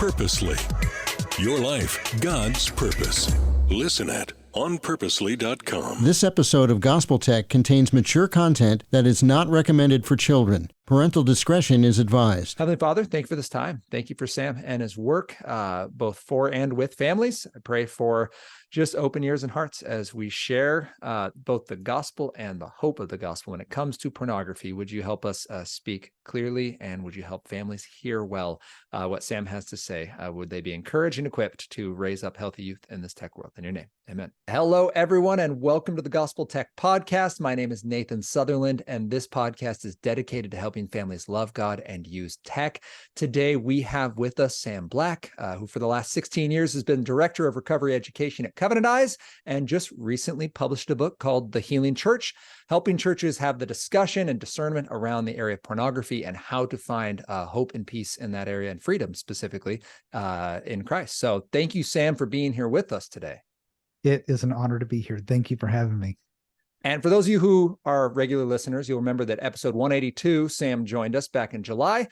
Purposely. Your life, God's purpose. Listen at onpurposely.com. This episode of Gospel Tech contains mature content that is not recommended for children. Parental discretion is advised. Heavenly Father, thank you for this time. Thank you for Sam and his work, both for and with families. I pray for just open ears and hearts as we share both the gospel and the hope of the gospel when it comes to pornography. Would you help us speak clearly, and would you help families hear well what Sam has to say? Would they be encouraged and equipped to raise up healthy youth in this tech world? In your name, amen. Hello, everyone, and welcome to the Gospel Tech Podcast. My name is Nathan Sutherland, and this podcast is dedicated to helping families love God and use tech. Today, we have with us Sam Black, who for the last 16 years has been Director of Recovery Education at Covenant Eyes, and just recently published a book called The Healing Church, helping churches have the discussion and discernment around the area of pornography and how to find hope and peace in that area and freedom specifically in Christ. So thank you, Sam, for being here with us today. It is an honor to be here. Thank you for having me. And for those of you who are regular listeners, you'll remember that episode 182, Sam joined us back in July.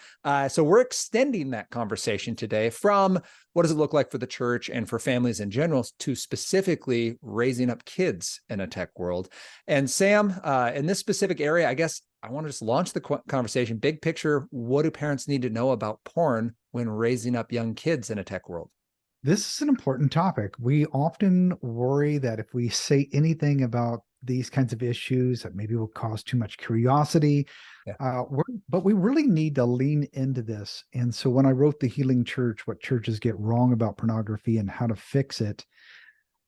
So we're extending that conversation today from what does it look like for the church and for families in general to specifically raising up kids in a tech world. And Sam, in this specific area, I guess I want to just launch the conversation. Big picture, what do parents need to know about porn when raising up young kids in a tech world? This is an important topic. We often worry that if we say anything about these kinds of issues, that maybe will cause too much curiosity. Yeah. But we really need to lean into this. And so when I wrote The Healing Church, What Churches Get Wrong About Pornography and How to Fix It,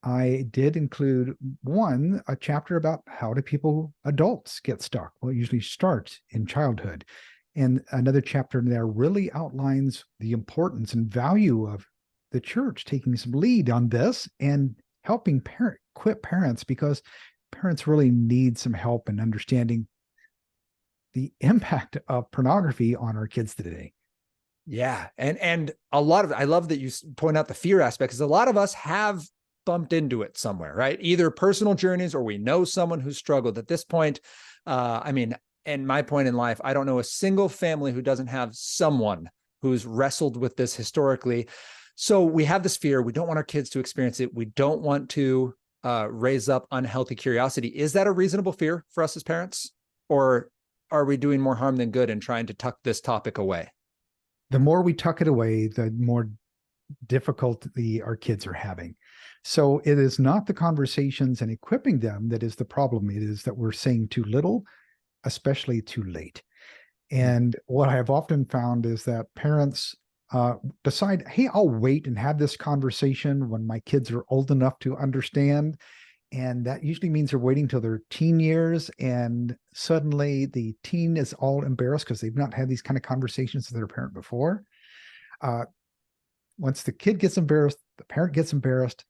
I did include a chapter about how do adults get stuck? Well, it usually starts in childhood. And another chapter in there really outlines the importance and value of the church taking some lead on this and helping equip parents, because parents really need some help in understanding the impact of pornography on our kids today. Yeah. And I love that you point out the fear aspect, because a lot of us have bumped into it somewhere, right? Either personal journeys or we know someone who struggled at this point. And my point in life, I don't know a single family who doesn't have someone who's wrestled with this historically. So we have this fear. We don't want our kids to experience it. We don't want to raise up unhealthy curiosity. Is that a reasonable fear for us as parents? Or are we doing more harm than good in trying to tuck this topic away? The more we tuck it away, the more difficulty our kids are having. So it is not the conversations and equipping them that is the problem. It is that we're saying too little, especially too late. And what I have often found is that parents decide, hey, I'll wait and have this conversation when my kids are old enough to understand. And that usually means they're waiting till their teen years. And suddenly the teen is all embarrassed because they've not had these kind of conversations with their parent before. Once the kid gets embarrassed, the parent gets embarrassed,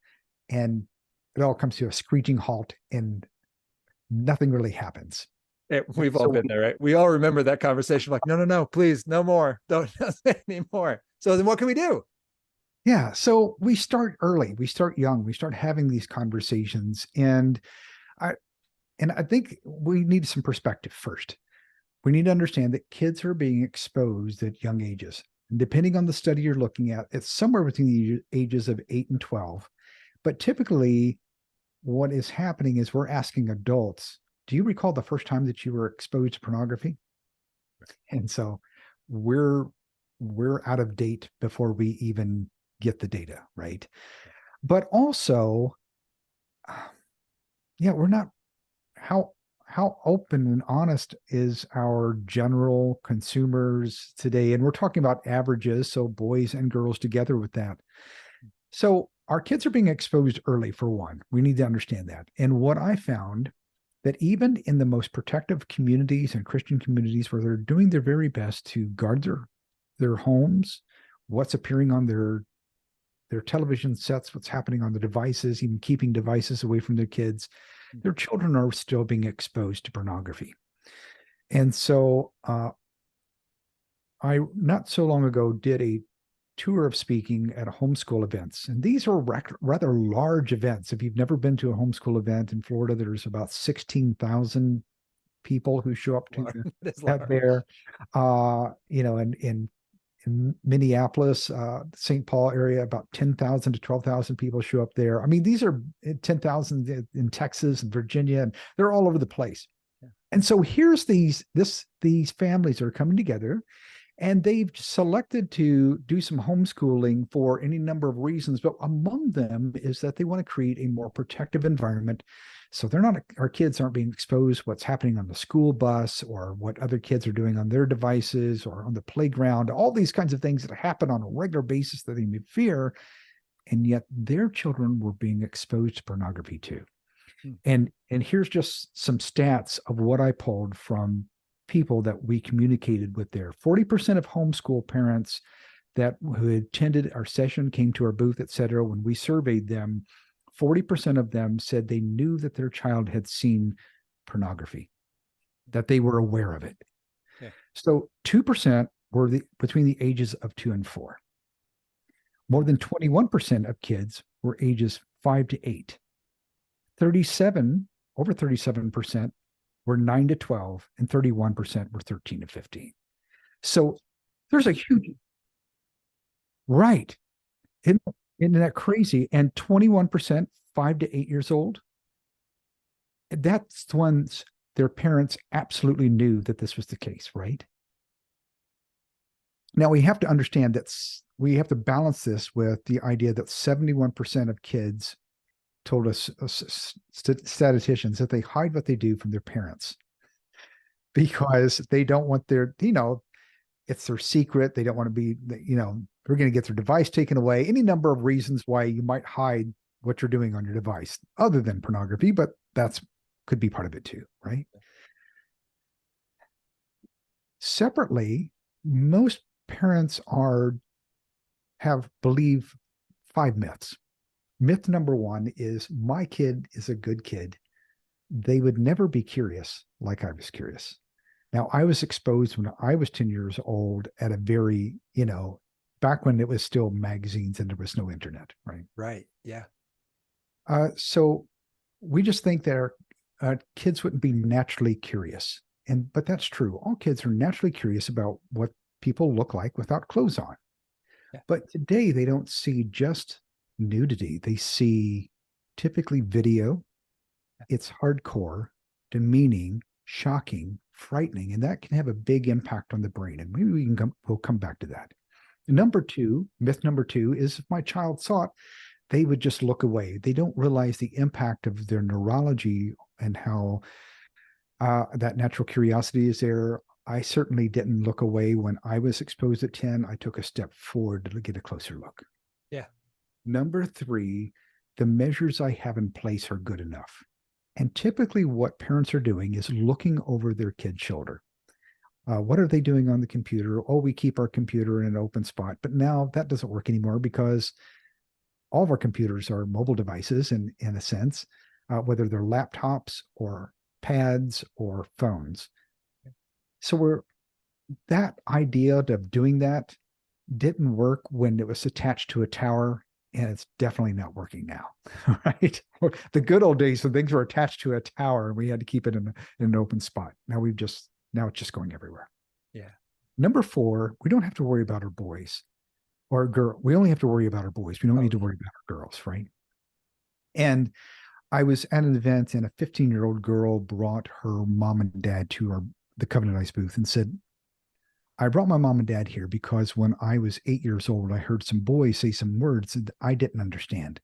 and it all comes to a screeching halt and nothing really happens. We've all been there, right? We all remember that conversation, like, no, please, no more. Don't say anymore. So then what can we do? Yeah. So we start early. We start young. We start having these conversations. And I think we need some perspective first. We need to understand that kids are being exposed at young ages. And depending on the study you're looking at, it's somewhere between the ages of 8 and 12. But typically what is happening is we're asking adults, do you recall the first time that you were exposed to pornography? And so we're out of date before we even get the data, right? But also, we're not, how open and honest is our general consumers today? And we're talking about averages, so boys and girls together with that. So our kids are being exposed early, for one. We need to understand that. And what I found, that even in the most protective communities and Christian communities where they're doing their very best to guard their homes, what's appearing on their television sets, what's happening on the devices, even keeping devices away from their kids, their children are still being exposed to pornography. And so I, not so long ago, did a tour of speaking at homeschool events. And these are rather large events. If you've never been to a homeschool event in Florida, there's about 16,000 people who show up to that there. In in Minneapolis, St. Paul area, about 10,000 to 12,000 people show up there. I mean, these are 10,000 in Texas and Virginia, and they're all over the place. Yeah. And so here's these families are coming together, and they've selected to do some homeschooling for any number of reasons, but among them is that they want to create a more protective environment. So our kids aren't being exposed to what's happening on the school bus or what other kids are doing on their devices or on the playground, all these kinds of things that happen on a regular basis that they may fear. And yet their children were being exposed to pornography too. And here's just some stats of what I pulled from people that we communicated with there. 40% of homeschool parents who attended our session, came to our booth, et cetera, when we surveyed them, 40% of them said they knew that their child had seen pornography, that they were aware of it. Yeah. So 2% were between the ages of 2 and 4. More than 21% of kids were ages 5 to 8. Over 37% were 9 to 12, and 31% were 13 to 15. So there's a huge, right. Isn't that crazy? And 21%, 5 to 8 years old, that's the ones their parents absolutely knew that this was the case, right? Now we have to understand that we have to balance this with the idea that 71% of kids told us, statisticians, that they hide what they do from their parents because they don't want it's their secret. They don't want to be, they're going to get their device taken away. Any number of reasons why you might hide what you're doing on your device other than pornography, but could be part of it too, right? Separately, most parents believe 5 myths. Myth number 1 is, my kid is a good kid. They would never be curious like I was curious. Now, I was exposed when I was 10 years old at a very, back when it was still magazines and there was no internet, right? Right. Yeah. So we just think that our kids wouldn't be naturally curious. But that's true. All kids are naturally curious about what people look like without clothes on. Yeah. But today they don't see just nudity. They see typically video. It's hardcore, demeaning, shocking, frightening, and that can have a big impact on the brain. And maybe we'll come back to that. Myth number two is, if my child saw it, they would just look away. They don't realize the impact of their neurology and how that natural curiosity is there. I certainly didn't look away when I was exposed at 10. I took a step forward to get a closer look. Yeah. Number 3, the measures I have in place are good enough. And typically what parents are doing is looking over their kid's shoulder. What are they doing on the computer? Oh, we keep our computer in an open spot. But now that doesn't work anymore because all of our computers are mobile devices in a sense, whether they're laptops or pads or phones. So that idea of doing that didn't work when it was attached to a tower, and it's definitely not working now, right? The good old days when things were attached to a tower and we had to keep it in an open spot. Now it's just going everywhere. Yeah. Number 4, we don't have to worry about our boys or girl. We only have to worry about our boys. We don't need to worry about our girls, right? And I was at an event and a 15-year-old girl brought her mom and dad to the Covenant Eyes booth and said, I brought my mom and dad here because when I was 8 years old, I heard some boys say some words that I didn't understand.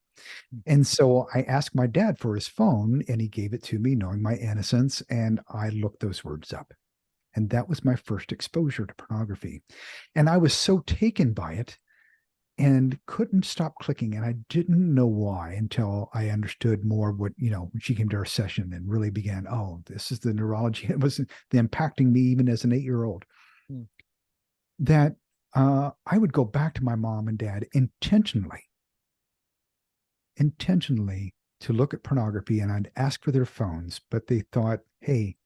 And so I asked my dad for his phone and he gave it to me, knowing my innocence, and I looked those words up. And that was my first exposure to pornography. And I was so taken by it and couldn't stop clicking. And I didn't know why until I understood more when she came to our session and really began, oh, this is the neurology. It was impacting me even as an 8-year-old. That I would go back to my mom and dad intentionally to look at pornography, and I'd ask for their phones, but they thought, hey,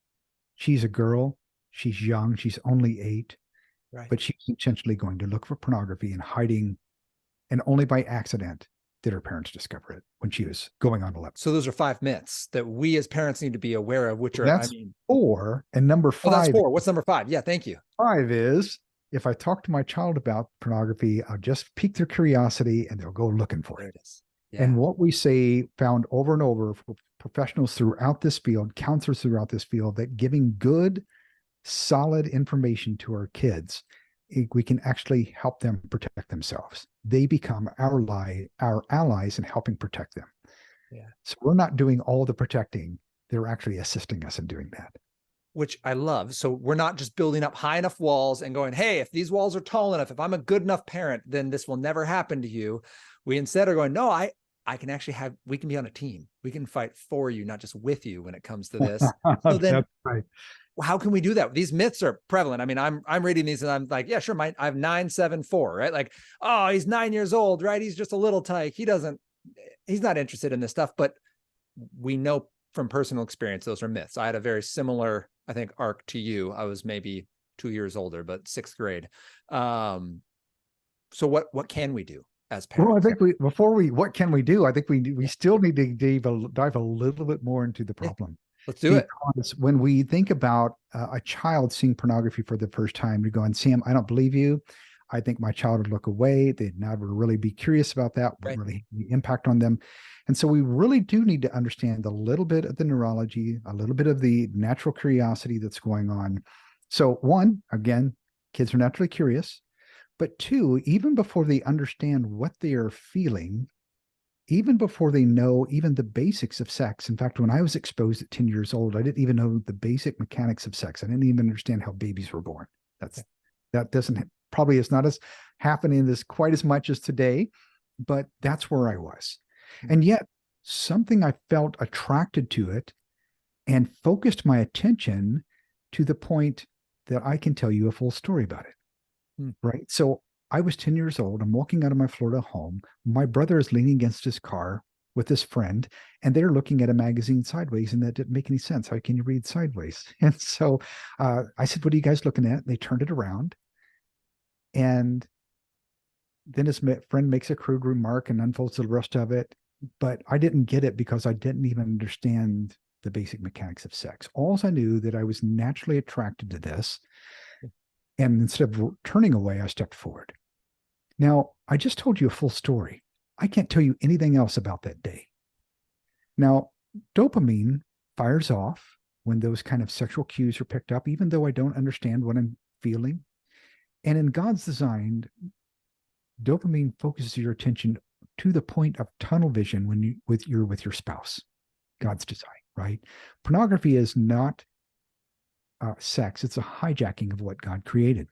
she's a girl, she's young, she's only 8, right? But she's intentionally going to look for pornography and hiding, and only by accident did her parents discover it when she was going on 11. So those are 5 myths that we as parents need to be aware of, which are, that's 4, and number 5. Oh, that's 4. What's number 5? Yeah, thank you. 5 is, if I talk to my child about pornography, I'll just pique their curiosity and they'll go looking for There it. it is. Yeah. And what we say found over and over for professionals throughout this field, counselors throughout this field, that giving good, solid information to our kids, we can actually help them protect themselves. They become our allies in helping protect them. Yeah. So we're not doing all the protecting. They're actually assisting us in doing that. Which I love. So we're not just building up high enough walls and going, hey, if these walls are tall enough, if I'm a good enough parent, then this will never happen to you. We instead are going, no, I can actually we can be on a team. We can fight for you, not just with you when it comes to this. So then That's right. How can we do that? These myths are prevalent. I mean, I'm reading these and I'm like, yeah, sure. I have 974, right? Like, oh, he's 9 years old, right? He's just a little tyke. He's not interested in this stuff, but we know from personal experience, those are myths. I had a very similar, I think, arc to you. I was maybe 2 years older, but sixth grade. So what can we do as parents? Well, I think what can we do? I think we still need to dive a little bit more into the problem. Let's do it. Because when we think about a child seeing pornography for the first time, you're going, Sam, I don't believe you. I think my child would look away. They'd never really be curious about that, wouldn't really have any impact on them. And so we really do need to understand a little bit of the neurology, a little bit of the natural curiosity that's going on. So one, again, kids are naturally curious. But two, even before they understand what they are feeling, even before they know even the basics of sex. In fact, when I was exposed at 10 years old, I didn't even know the basic mechanics of sex. I didn't even understand how babies were born. That doesn't probably is not as happening as quite as much as today, but that's where I was. And yet something I felt attracted to it and focused my attention to the point that I can tell you a full story about it. Right. So I was 10 years old. I'm walking out of my Florida home. My brother is leaning against his car with his friend, and they're looking at a magazine sideways, and that didn't make any sense. How can you read sideways? And so I said, what are you guys looking at? And they turned it around. And then his friend makes a crude remark and unfolds the rest of it. But I didn't get it because I didn't even understand the basic mechanics of sex. All I knew that I was naturally attracted to this. And instead of turning away, I stepped forward. Now, I just told you a full story. I can't tell you anything else about that day. Now, dopamine fires off when those kind of sexual cues are picked up, even though I don't understand what I'm feeling. And in God's design, dopamine focuses your attention to the point of tunnel vision when you're with your spouse. God's design, right? Pornography is not sex. It's a hijacking of what God created.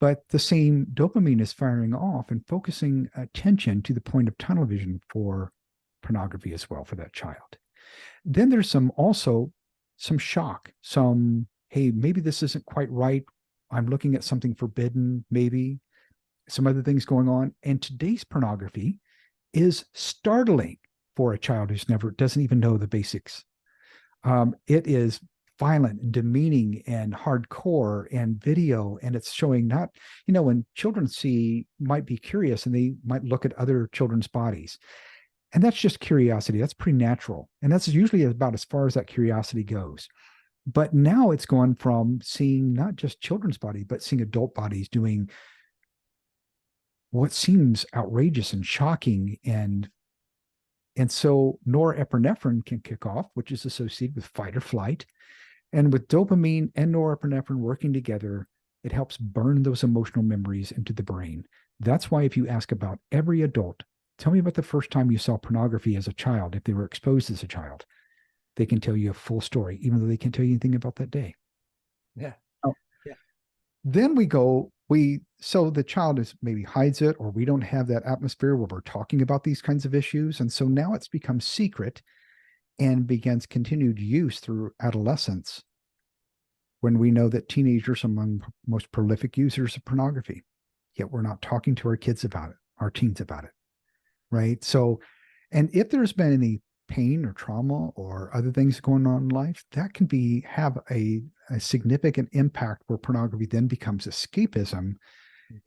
But the same dopamine is firing off and focusing attention to the point of tunnel vision for pornography as well for that child. Then there's also some shock, hey, maybe this isn't quite right. I'm looking at something forbidden, maybe some other things going on. And today's pornography is startling for a child doesn't even know the basics. It is violent and demeaning and hardcore and video, and it's showing not, when children might be curious and they might look at other children's bodies, and that's just curiosity. That's pretty natural, and that's usually about as far as that curiosity goes. But now it's gone from seeing not just children's body, but seeing adult bodies doing what seems outrageous and shocking, and so norepinephrine can kick off, which is associated with fight or flight. And with dopamine and norepinephrine working together, it helps burn those emotional memories into the brain. That's why if you ask about every adult, tell me about the first time you saw pornography as a child, if they were exposed as a child, they can tell you a full story, even though they can't tell you anything about that day. Yeah. Then so the child maybe hides it, or we don't have that atmosphere where we're talking about these kinds of issues. And so now it's become secret and begins continued use through adolescence, when we know that teenagers are among most prolific users of pornography. Yet we're not talking to our kids about it, our teens about it, right? So, and if there's been any pain or trauma or other things going on in life, that can have a significant impact where pornography then becomes escapism,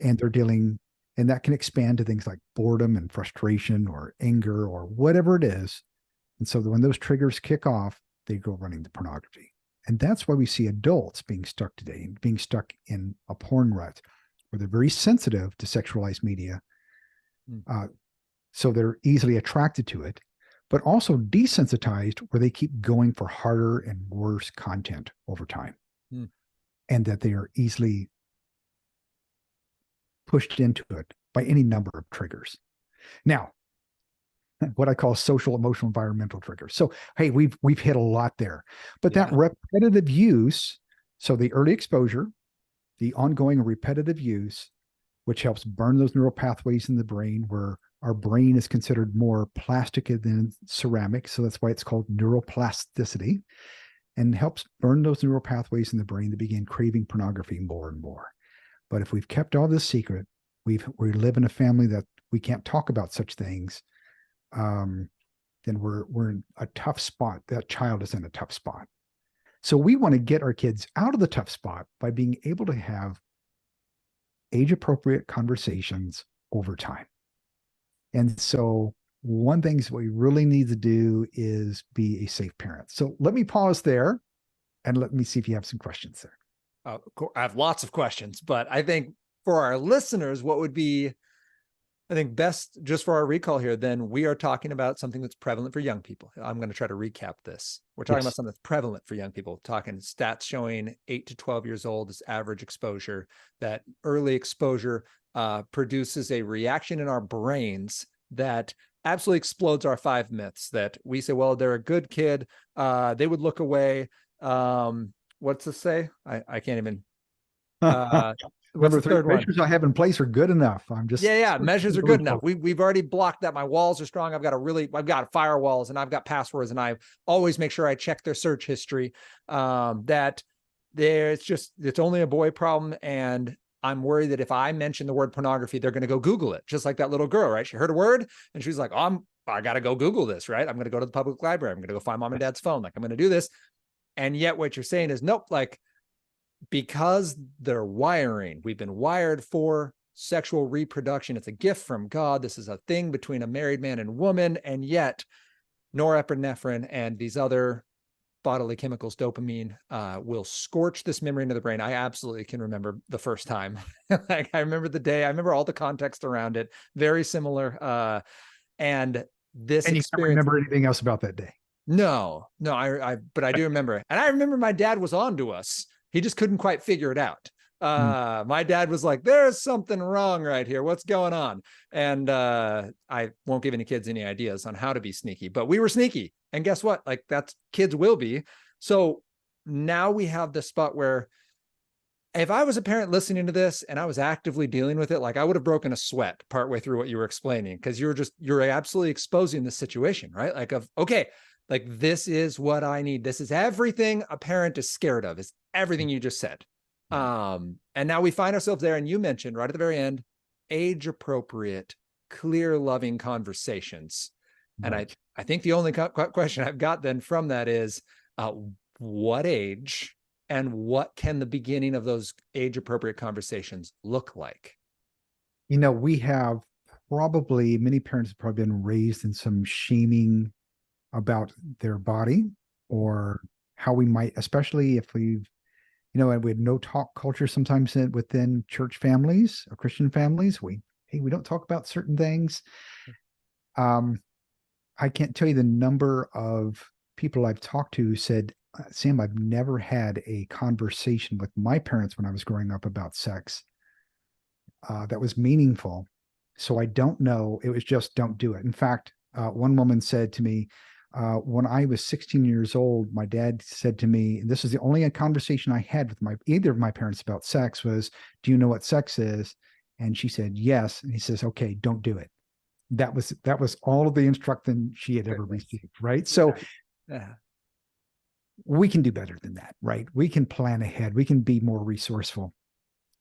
and and that can expand to things like boredom and frustration or anger or whatever it is. And so when those triggers kick off, they go running to pornography. And that's why we see adults being stuck today, being stuck in a porn rut, where they're very sensitive to sexualized media. So they're easily attracted to it, but also desensitized, where they keep going for harder and worse content over time. And that they are easily pushed into it by any number of triggers. Now, what I call social, emotional, environmental triggers. So, hey, we've hit a lot there, but that repetitive use, so the early exposure, the ongoing repetitive use, which helps burn those neural pathways in the brain, where our brain is considered more plastic than ceramic. So that's why it's called neuroplasticity, and helps burn those neural pathways in the brain that begin craving pornography more and more. But if we've kept all this secret, we live in a family that we can't talk about such things, then we're in a tough spot. That child is in a tough spot. So we want to get our kids out of the tough spot by being able to have age-appropriate conversations over time. And so one thing that we really need to do is be a safe parent. So let me pause there and let me see if you have some questions there. I have lots of questions, but I think for our listeners, what would be, I think, best just for our recall here, then we are talking about something that's prevalent for young people. I'm going to try to recap this. We're talking about something that's prevalent for young people, talking stats showing 8 to 12 years old is average exposure. That early exposure produces a reaction in our brains that absolutely explodes our 5 myths that we say, well, they're a good kid. They would look away. What's this say? I can't even. What's the third one? Measures I have in place are good enough. I'm just measures are good enough. We've already blocked that. My walls are strong. I've got firewalls and I've got passwords, and I always make sure I check their search history. That it's only a boy problem, and I'm worried that if I mention the word pornography, they're going to go Google it, just like that little girl, right? She heard a word and she's like, I got to go Google this, right? I'm going to go to the public library. I'm going to go find mom and dad's phone. Like, I'm going to do this. And yet what you're saying is, nope, like, because their wiring, we've been wired for sexual reproduction. It's a gift from God. This is a thing between a married man and woman. And yet norepinephrine and these other bodily chemicals, dopamine, will scorch this memory into the brain. I absolutely can remember the first time. Like, I remember the day, I remember all the context around it, very similar. And this and you can't remember anything else about that day. No, but I do remember. And I remember my dad was on to us. He just couldn't quite figure it out. My dad was like, there's something wrong right here. What's going on? And I won't give any kids any ideas on how to be sneaky, but we were sneaky. And guess what? Like, that's, kids will be. So now we have this spot where if I was a parent listening to this and I was actively dealing with it, like, I would have broken a sweat partway through what you were explaining, because you're absolutely exposing the situation, right? Like, okay, like, this is what I need. This is everything a parent is scared of, is everything you just said. And now we find ourselves there. And you mentioned right at the very end, age appropriate, clear, loving conversations. Right. And I think the only question I've got then from that is, what age and what can the beginning of those age appropriate conversations look like? We have many parents have probably been raised in some shaming about their body, or how we might, especially if we've, and we had no talk culture sometimes within church families or Christian families. We don't talk about certain things. I can't tell you the number of people I've talked to who said, Sam, I've never had a conversation with my parents when I was growing up about sex that was meaningful. So I don't know. It was just, don't do it. In fact, one woman said to me, when I was 16 years old, my dad said to me, and this is the only conversation I had with either of my parents about sex, was, do you know what sex is? And she said, yes. And he says, okay, don't do it. That was all of the instruction she had ever received. Right. So we can do better than that, right? We can plan ahead. We can be more resourceful.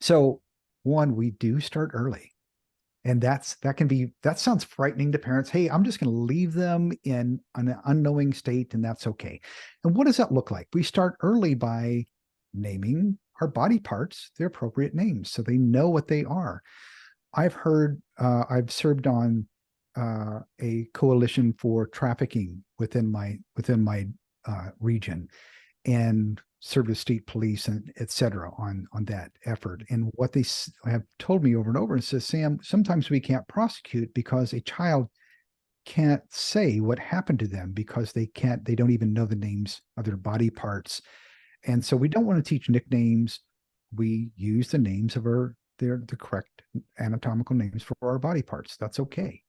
So one, we do start early. And that sounds frightening to parents. Hey, I'm just going to leave them in an unknowing state, and that's okay. And what does that look like? We start early by naming our body parts their appropriate names, so they know what they are. I've served on a coalition for trafficking within my region, and serve the state police and et cetera on that effort. And what they have told me over and over and says, Sam, sometimes we can't prosecute because a child can't say what happened to them because they don't even know the names of their body parts. And so we don't want to teach nicknames. We use the names of the correct anatomical names for our body parts. That's okay.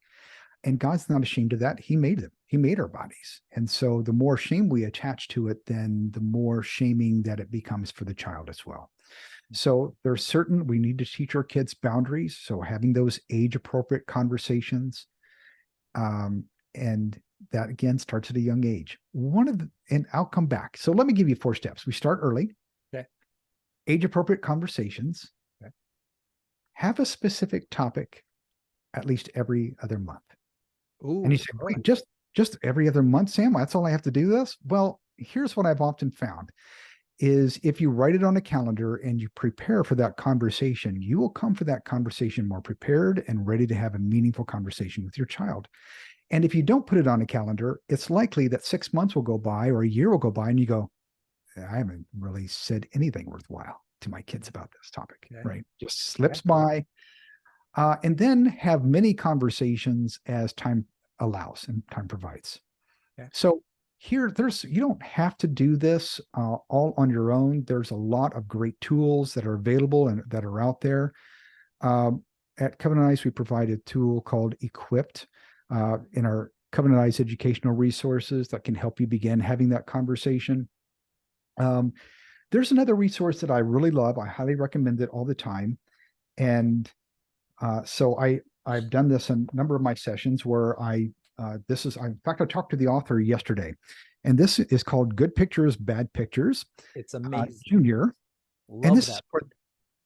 And God's not ashamed of that. He made them. He made our bodies. And so the more shame we attach to it, then the more shaming that it becomes for the child as well. So there's certain, we need to teach our kids boundaries. So having those age appropriate conversations, and that again starts at a young age. And I'll come back. So let me give you 4 steps. We start early. Okay. Age appropriate conversations. Okay. Have a specific topic at least every other month. Ooh, and you say, wait, just every other month, Sam? That's all I have to do this? Well, here's what I've often found is if you write it on a calendar and you prepare for that conversation, you will come for that conversation more prepared and ready to have a meaningful conversation with your child. And if you don't put it on a calendar, it's likely that 6 months will go by or a year will go by and you go, I haven't really said anything worthwhile to my kids about this topic, right? Just slips by. And then have many conversations as time allows and time provides. Okay. So here, you don't have to do this all on your own. There's a lot of great tools that are available and that are out there. At Covenant Eyes, we provide a tool called Equipped in our Covenant Eyes educational resources that can help you begin having that conversation. There's another resource that I really love. I highly recommend it all the time. And so I've done this in a number of my sessions where in fact, I talked to the author yesterday, and this is called Good Pictures, Bad Pictures. It's amazing. Junior. Love and this that.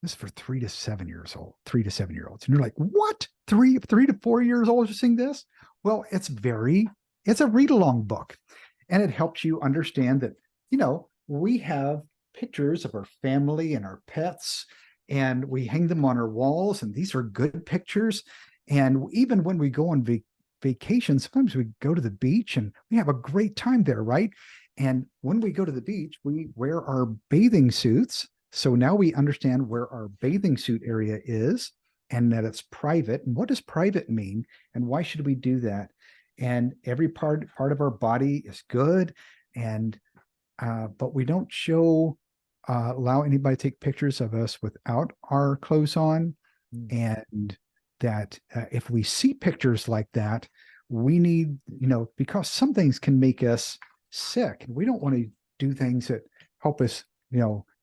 is for 3 to 7 years old, 3 to 7 year olds. And you're like, what? 3 to 4 years old are seeing this? Well, it's a read along book, and it helps you understand that, we have pictures of our family and our pets, and we hang them on our walls, and these are good pictures. And even when we go on vacation, sometimes we go to the beach and we have a great time there, right? And when we go to the beach, we wear our bathing suits. So now we understand where our bathing suit area is and that it's private. And what does private mean? And why should we do that? And every part of our body is good. And but we don't allow anybody to take pictures of us without our clothes on. And that if we see pictures like that, we need, because some things can make us sick, and we don't want to do things that help us,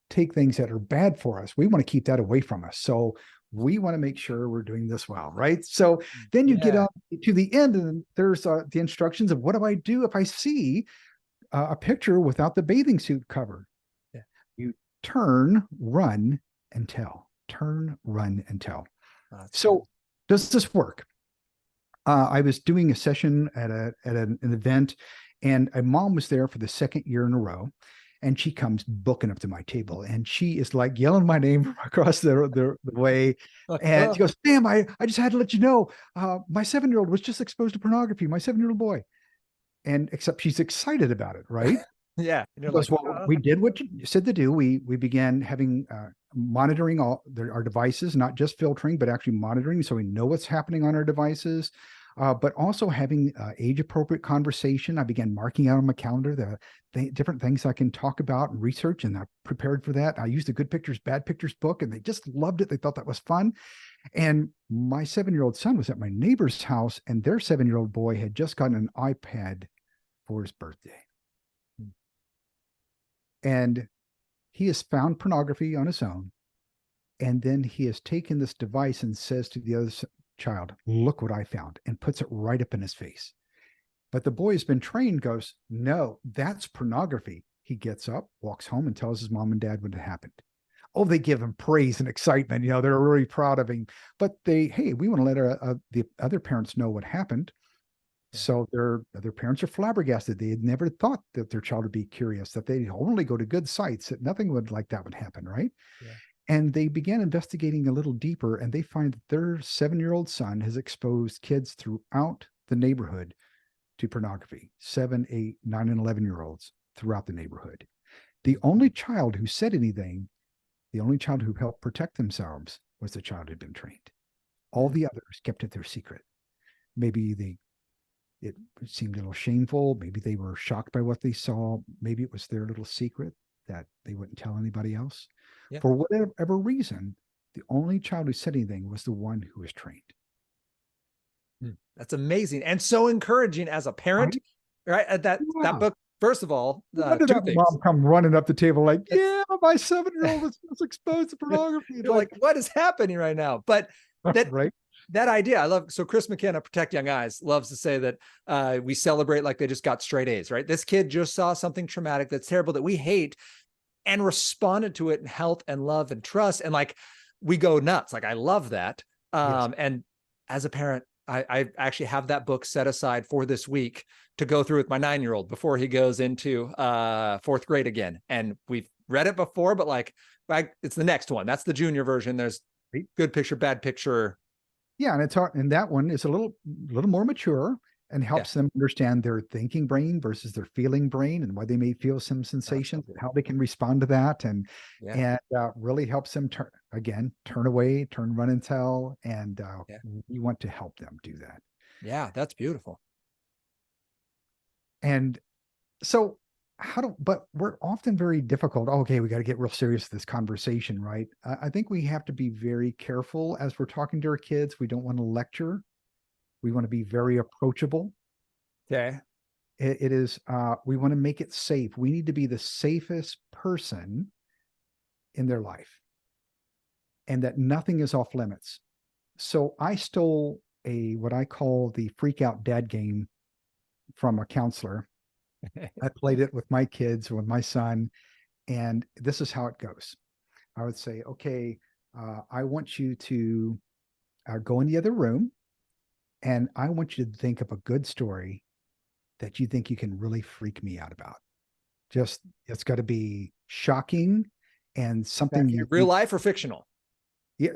take things that are bad for us. We want to keep that away from us. So we want to make sure we're doing this well, right? So then you get up to the end, and there's the instructions of what do I do if I see a picture without the bathing suit cover? Yeah. You turn, run, and tell. Turn, run, and tell. So does this work? I was doing a session at an event, and a mom was there for the 2nd year in a row, and she comes booking up to my table, and she is like yelling my name from across the way, and she goes, Sam, I just had to let you know, my 7-year-old was just exposed to pornography, my 7-year-old boy. And except she's excited about it, right? Yeah. And you're like, well, we did what you said to do. We began having monitoring our devices, not just filtering, but actually monitoring, so we know what's happening on our devices. But also having age appropriate conversation. I began marking out on my calendar the different things I can talk about and research, and I prepared for that. I used the Good Pictures, Bad Pictures book, and they just loved it. They thought that was fun. And my 7-year-old son was at my neighbor's house, and their 7-year-old boy had just gotten an iPad for his birthday. And he has found pornography on his own. And then he has taken this device and says to the other child, look what I found, and puts it right up in his face. But the boy has been trained, goes, no, that's pornography. He gets up, walks home, and tells his mom and dad what had happened. Oh, they give him praise and excitement. They're really proud of him. But we want to let the other parents know what happened. Yeah. So their other parents are flabbergasted. They had never thought that their child would be curious, that they only go to good sites, that nothing like that would happen, right? Yeah. And they began investigating a little deeper, and they find that their 7-year-old son has exposed kids throughout the neighborhood to pornography, 7, 8, 9, and 11-year-olds throughout the neighborhood. The only child who said anything, the only child who helped protect themselves was the child who'd been trained. All the others kept it their secret. Maybe it seemed a little shameful. Maybe they were shocked by what they saw. Maybe it was their little secret that they wouldn't tell anybody else. Yeah. For whatever reason, the only child who said anything was the one who was trained. That's amazing and so encouraging as a parent, right? That book, first of all, When did two that things. mom come running up the table like, yeah, my 7-year-old was exposed to pornography? You're like, what is happening right now? But that right. That idea, I love. So Chris McKenna, Protect Young Eyes, loves to say that we celebrate like they just got straight A's, right? This kid just saw something traumatic that's terrible that we hate and responded to it in health and love and trust. And like, we go nuts. Like, I love that. Yes. And as a parent, I actually have that book set aside for this week to go through with my 9-year-old before he goes into 4th grade again. And we've read it before, but like, it's the next one. That's the junior version. There's good picture, bad picture. Yeah, and it's hard, and that one is a little more mature and helps them understand their thinking brain versus their feeling brain, and why they may feel some sensations and how they can respond to that, and really helps them turn away, run and tell, and we want to help them do that. Yeah, that's beautiful. And so but we're often very difficult. Okay, we got to get real serious with this conversation, right? I think we have to be very careful as we're talking to our kids. We don't want to lecture. We want to be very approachable. Okay. It is, we want to make it safe. We need to be the safest person in their life, and that nothing is off limits. So I stole what I call the freak out dad game from a counselor. I played it with my kids, with my son, and this is how it goes. I would say, okay, I want you to go in the other room, and I want you to think of a good story that you think you can really freak me out about. Just, it's got to be shocking and something real life or fictional. Yeah,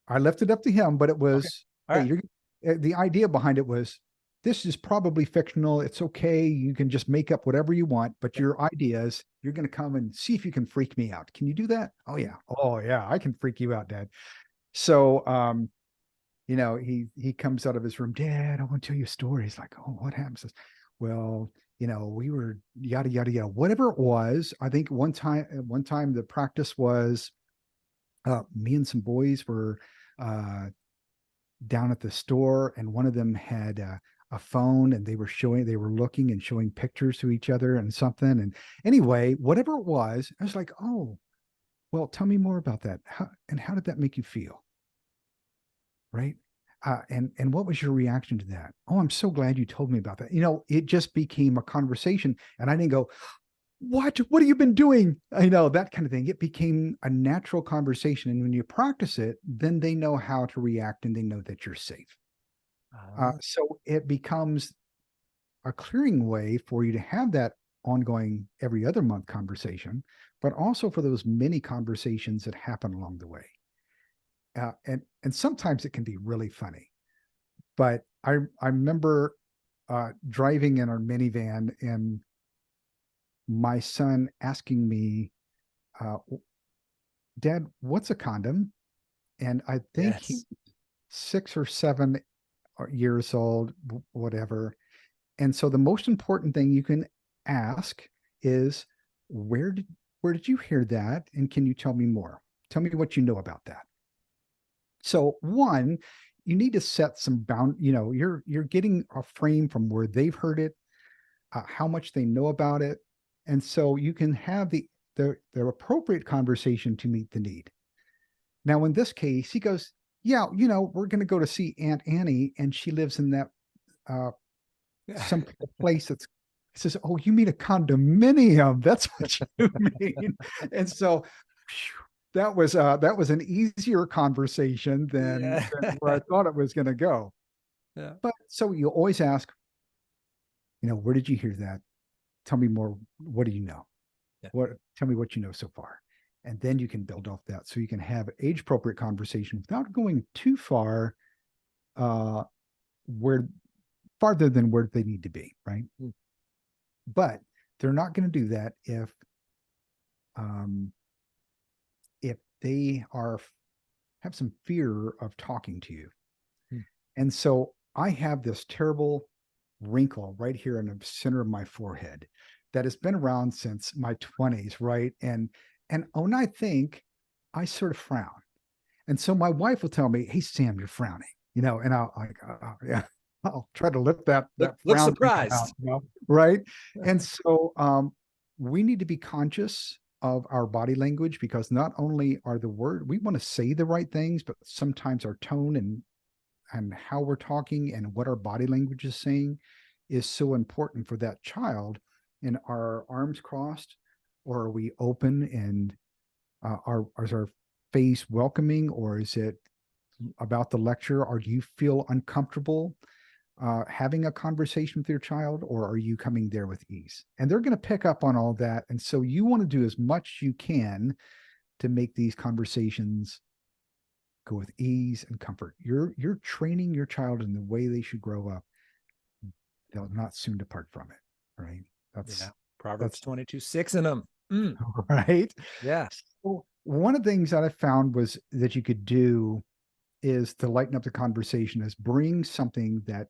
I left it up to him, but it was, okay. The idea behind it was, this is probably fictional. It's okay. You can just make up whatever you want, but your ideas, you're going to come and see if you can freak me out. Can you do that? Oh yeah. Oh yeah. I can freak you out, Dad. So, he comes out of his room, Dad, I want to tell you a story. He's like, oh, what happened? Says, well, we were yada, yada, yada, whatever it was. I think one time the practice was, me and some boys were, down at the store, and one of them had, a phone, and they were looking and showing pictures to each other and something. And anyway, whatever it was, I was like, oh, well, tell me more about that. How did that make you feel? Right. And what was your reaction to that? Oh, I'm so glad you told me about that. It just became a conversation, and I didn't go, what have you been doing? That kind of thing. It became a natural conversation. And when you practice it, then they know how to react, and they know that you're safe. So it becomes a clearing way for you to have that ongoing every other month conversation, but also for those many conversations that happen along the way. And sometimes it can be really funny. But I remember driving in our minivan, and my son asking me, Dad, what's a condom? And I think he's 6 or 7 years old, whatever. And so the most important thing you can ask is, where did you hear that? And can you tell me more? Tell me what you know about that. So one, you need to set some bound, you're getting a frame from where they've heard it, how much they know about it. And so you can have the appropriate conversation to meet the need. Now, in this case, he goes, yeah, we're going to go to see Aunt Annie, and she lives in that some place that's. He says, oh, you mean a condominium? That's what you mean. And so that was an easier conversation than where I thought it was going to go. Yeah. But so you always ask, where did you hear that? Tell me more. What do you know? Yeah. Tell me what you know so far. And then you can build off that, so you can have age appropriate conversation without going too far, farther than where they need to be, right? But they're not going to do that if if they have some fear of talking to you. And so I have this terrible wrinkle right here in the center of my forehead that has been around since my 20s, right? And when I think, I sort of frown. And so my wife will tell me, "Hey, Sam, you're frowning," and I'll like, yeah, I'll try to lift that Look frown surprised. out, right? And so we need to be conscious of our body language, because not only are we want to say the right things, but sometimes our tone and how we're talking and what our body language is saying is so important for that child. And our arms crossed, or are we open, and is our face welcoming, or is it about the lecture? Or do you feel uncomfortable having a conversation with your child, or are you coming there with ease? And they're going to pick up on all that. And so you want to do as much you can to make these conversations go with ease and comfort. You're training your child in the way they should grow up. They'll not soon depart from it, right? That's Proverbs 22:6 in them. Right. Yeah. So one of the things that I found was that you could do is to lighten up the conversation, is bring something that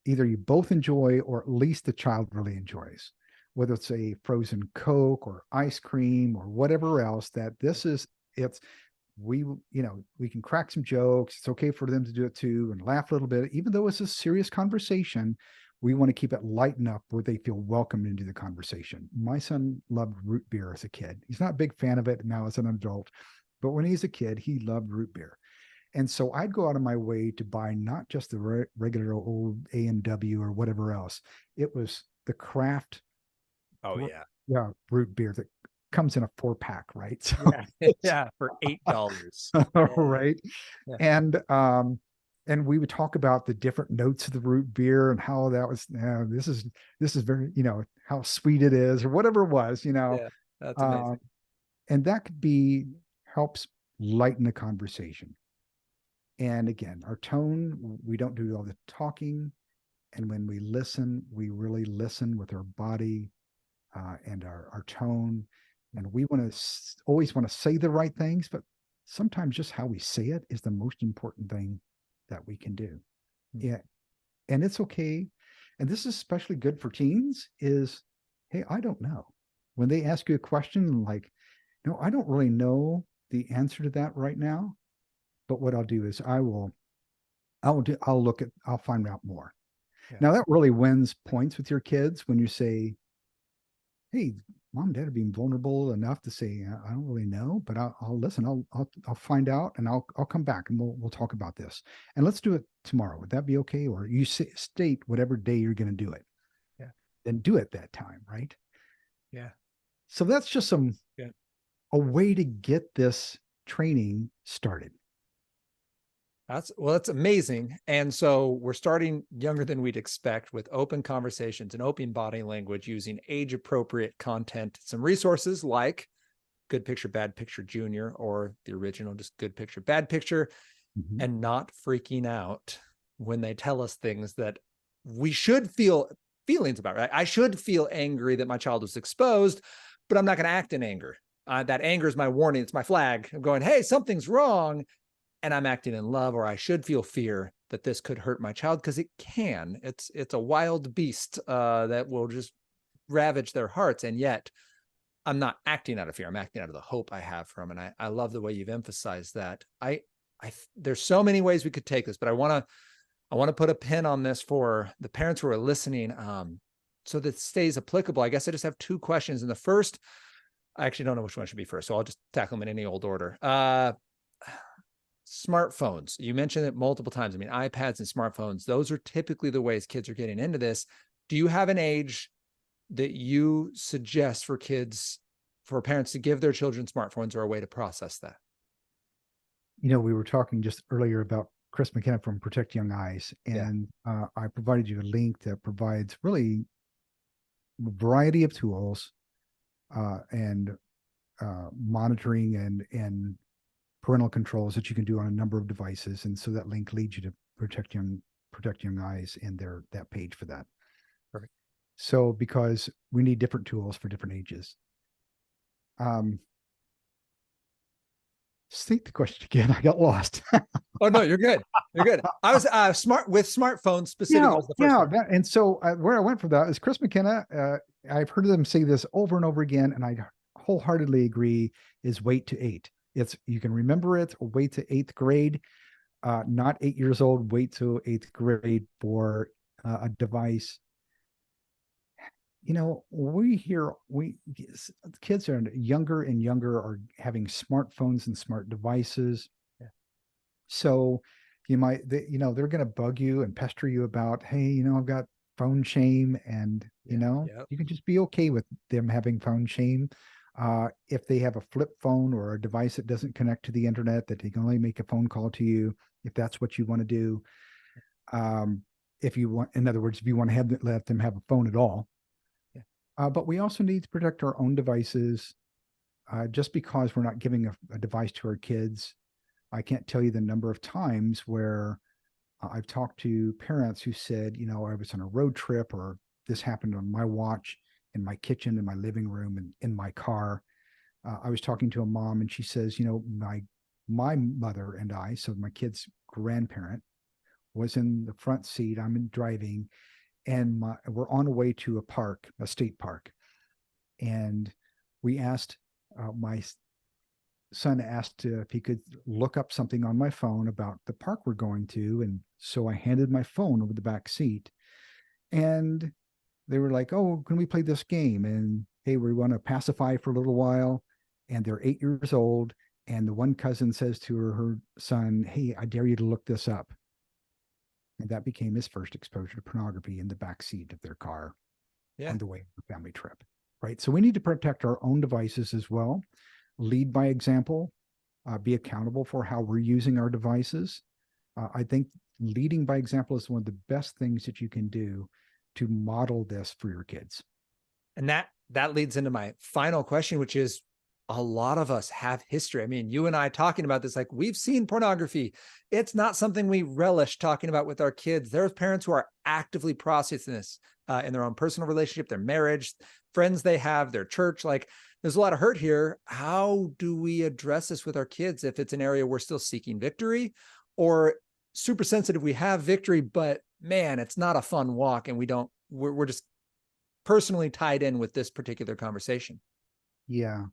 either you both enjoy, or at least the child really enjoys, whether it's a frozen Coke or ice cream or whatever else. We can crack some jokes. It's okay for them to do it too, and laugh a little bit. Even though it's a serious conversation, we want to keep it light enough where they feel welcomed into the conversation. My son loved root beer as a kid. He's not a big fan of it now as an adult, but when he's a kid, he loved root beer. And so I'd go out of my way to buy not just the regular old A&W or whatever else. It was the craft. Oh yeah. Yeah. Root beer that comes in a 4-pack, right? So yeah, for $8. Right. Yeah. And we would talk about the different notes of the root beer and how that was, this is very, how sweet it is, or whatever it was, Yeah, that's amazing. And that helps lighten the conversation. And again, our tone, we don't do all the talking. And when we listen, we really listen with our body and our tone. And we always want to say the right things, but sometimes just how we say it is the most important thing that we can do. Yeah. And it's okay. And this is especially good for teens is, hey, I don't know. When they ask you a question like, no, I don't really know the answer to that right now. But what I'll do is I'll find out more. Yeah. Now that really wins points with your kids when you say, hey, mom, dad are being vulnerable enough to say, I don't really know, but I'll listen. I'll find out, and I'll come back, and we'll talk about this, and let's do it tomorrow. Would that be okay? Or you state whatever day you're going to do it. Yeah. Then do it that time. Right. Yeah. So that's just a way to get this training started. That's amazing. And so we're starting younger than we'd expect with open conversations and open body language using age-appropriate content. Some resources like Good Picture, Bad Picture Junior, or the original, just Good Picture, Bad Picture, and not freaking out when they tell us things that we should feel feelings about, right? I should feel angry that my child was exposed, but I'm not going to act in anger. That anger is my warning. It's my flag. I'm going, hey, something's wrong. And I'm acting in love, or I should feel fear that this could hurt my child, because it can. It's a wild beast that will just ravage their hearts. And yet I'm not acting out of fear. I'm acting out of the hope I have for them. And I love the way you've emphasized that. There's so many ways we could take this, but I want to put a pin on this for the parents who are listening, so that it stays applicable. I guess I just have 2 questions. And the first, I actually don't know which one should be first, so I'll just tackle them in any old order. Smartphones. You mentioned it multiple times. I mean, iPads and smartphones, those are typically the ways kids are getting into this. Do you have an age that you suggest for parents to give their children smartphones, or a way to process that? We were talking just earlier about Chris McKenna from Protect Young Eyes, and I provided you a link that provides really a variety of tools and monitoring and parental controls that you can do on a number of devices. And so that link leads you to Protect Young Eyes and that page for that. Perfect. So because we need different tools for different ages. Um, state the question again. I got lost. Oh no, you're good. You're good. I was smartphones specifically Yeah, was the first one. and so where I went for that is Chris McKenna. I've heard them say this over and over again, and I wholeheartedly agree. Is wait to 8. It's you can remember it. Wait to 8th grade, not 8 years old. Wait to 8th grade for a device. You know, kids are younger and younger are having smartphones and smart devices. Yeah. So they're going to bug you and pester you about, hey, I've got phone shame, and you can just be okay with them having phone shame. If they have a flip phone or a device that doesn't connect to the internet, that they can only make a phone call to you, if that's what you want to do. If you want, in other words, if you want to let them have a phone at all. But we also need to protect our own devices. Just because we're not giving a device to our kids, I can't tell you the number of times where I've talked to parents who said, I was on a road trip, or this happened on my watch, in my kitchen, in my living room, and in my car. I was talking to a mom, and she says, my mother and I, so my kid's grandparent, was in the front seat. I'm in driving, and we're on our way to a state park. And we asked, my son asked if he could look up something on my phone about the park we're going to. And so I handed my phone over the back seat, and they were like, oh, can we play this game? And hey, we want to pacify for a little while. And they're 8 years old. And the one cousin says to her son, hey, I dare you to look this up. And that became his first exposure to pornography in the back seat of their car on the way to the family trip. Right. So we need to protect our own devices as well. Lead by example, be accountable for how we're using our devices. I think leading by example is one of the best things that you can do to model this for your kids. And that leads into my final question, which is, a lot of us have history. I mean, you and I talking about this, like, we've seen pornography. It's not something we relish talking about with our kids. There's parents who are actively processing this in their own personal relationship, their marriage, friends they have, their church. Like, there's a lot of hurt here. How do we address this with our kids if it's an area we're still seeking victory, or super sensitive, we have victory, but man, it's not a fun walk, and we're just personally tied in with this particular conversation? Yeah.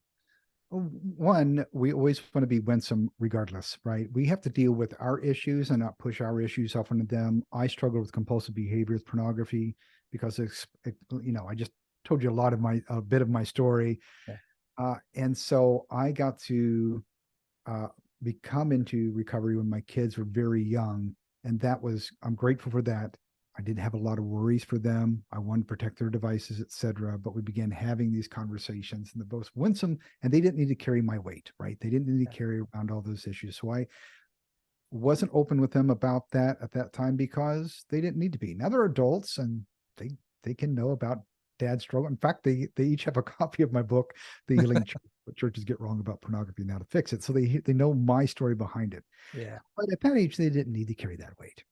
One, we always want to be winsome regardless, right? We have to deal with our issues and not push our issues off onto them. I struggle with compulsive behavior with pornography because I just told you a bit of my story. Yeah. And so I got to become into recovery when my kids were very young. And I'm grateful for that. I didn't have a lot of worries for them. I wanted to protect their devices, etc. But we began having these conversations, and the both winsome, and they didn't need to carry my weight, right? They didn't need to carry around all those issues. So I wasn't open with them about that at that time because they didn't need to be. Now they're adults, and they can know about dad's struggle. In fact, they each have a copy of my book, The Healing Church, What Churches Get Wrong About Pornography and How to Fix It. So they know my story behind it. Yeah. But at that age, they didn't need to carry that weight.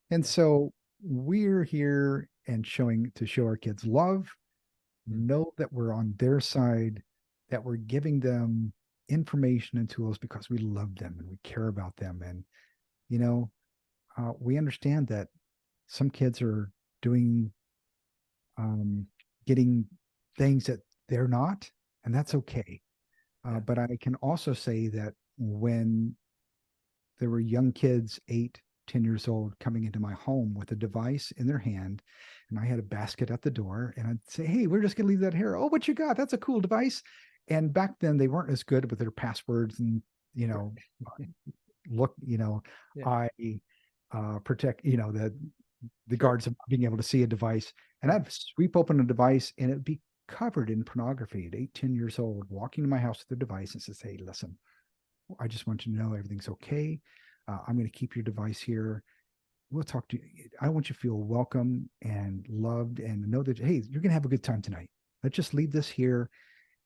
And so we're here and show our kids love, know that we're on their side, that we're giving them information and tools because we love them and we care about them. And, we understand that some kids are doing, getting things that they're not, and that's okay. But I can also say that when there were young kids, 8, 10 years old, coming into my home with a device in their hand, and I had a basket at the door, and I'd say, hey, we're just going to leave that here. Oh, what you got? That's a cool device. And back then they weren't as good with their passwords and, I protect, the guards of being able to see a device. And I'd sweep open a device and it'd be covered in pornography at 8, 10 years old, walking to my house with a device and says, hey, listen, I just want you to know everything's okay. I'm going to keep your device here. We'll talk to you. I want you to feel welcome and loved and know that, hey, you're going to have a good time tonight. Let's just leave this here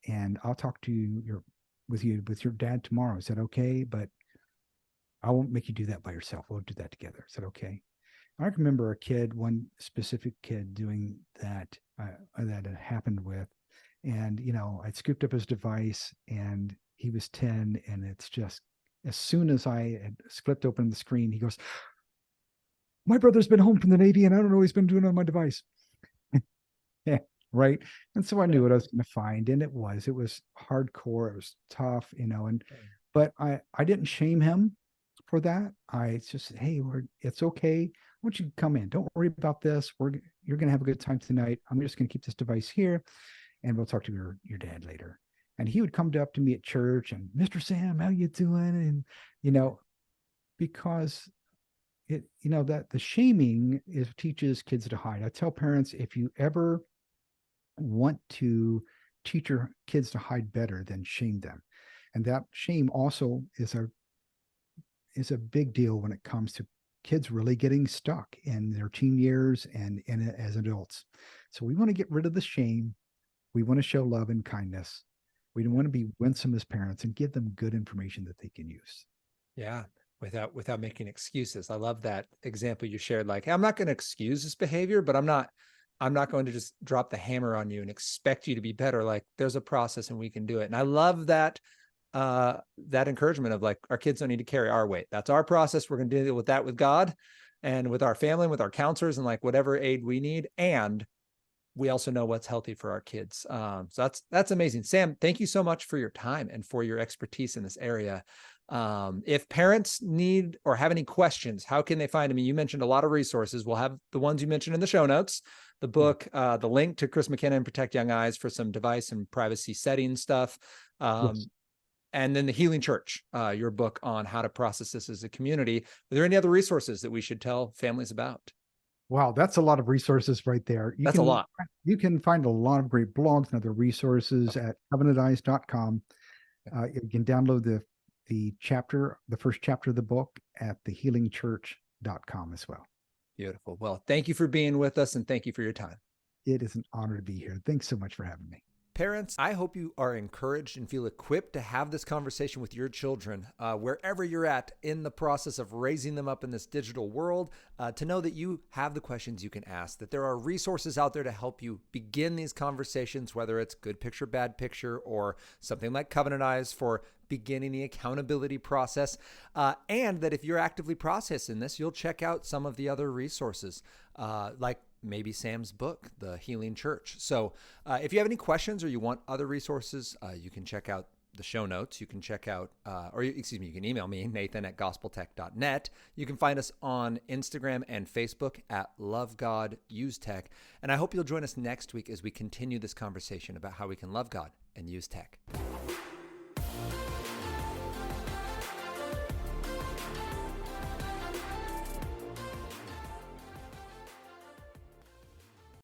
and I'll talk to you with your dad tomorrow. I said, okay, but I won't make you do that by yourself. We'll do that together. I said, okay. I remember one specific kid doing that, that it happened with. And, I scooped up his device and he was 10. And it's just, as soon as I had flipped open the screen, he goes, "My brother's been home from the Navy and I don't know what he's been doing on my device." Yeah, right. And so I knew what I was going to find. And it was hardcore. It was tough, but I didn't shame him for that. I just, "Hey, it's okay. I want you to come in. Don't worry about this. You're going to have a good time tonight. I'm just going to keep this device here and we'll talk to your dad later." And he would come up to me at church and, "Mr. Sam, how you doing?" And, because that the shaming teaches kids to hide. I tell parents, if you ever want to teach your kids to hide better, then shame them. And that shame also is a big deal when it comes to kids really getting stuck in their teen years and as adults. So we want to get rid of the shame. We want to show love and kindness. We don't want to be winsome as parents and give them good information that they can use. Yeah. Without making excuses. I love that example you shared. Like, "Hey, I'm not going to excuse this behavior, but I'm not going to just drop the hammer on you and expect you to be better. Like, there's a process and we can do it." And I love that encouragement of, like, our kids don't need to carry our weight. That's our process. We're going to deal with that with God and with our family and with our counselors and like whatever aid we need. And we also know what's healthy for our kids. So that's amazing. Sam, thank you so much for your time and for your expertise in this area. If parents need or have any questions, how can they find me? You mentioned a lot of resources. We'll have the ones you mentioned in the show notes, the book, the link to Chris McKenna and Protect Young Eyes for some device and privacy setting stuff. Yes. And then the Healing Church, your book on how to process this as a community. Are there any other resources that we should tell families about? Wow, that's a lot of resources right there. That's a lot. You can find a lot of great blogs and other resources at covenanteyes.com. You can download the first chapter of the book at thehealingchurch.com as well. Beautiful. Well, thank you for being with us and thank you for your time. It is an honor to be here. Thanks so much for having me. Parents, I hope you are encouraged and feel equipped to have this conversation with your children, wherever you're at in the process of raising them up in this digital world, to know that you have the questions you can ask, that there are resources out there to help you begin these conversations, whether it's good picture, bad picture, or something like Covenant Eyes for beginning the accountability process, and that if you're actively processing this, you'll check out some of the other resources, like maybe Sam's book, The Healing Church. So if you have any questions or you want other resources, you can check out the show notes. You can check out, you can email me, nathan@gospeltech.net. You can find us on Instagram and Facebook at Love God Use Tech. And I hope you'll join us next week as we continue this conversation about how we can love God and use tech.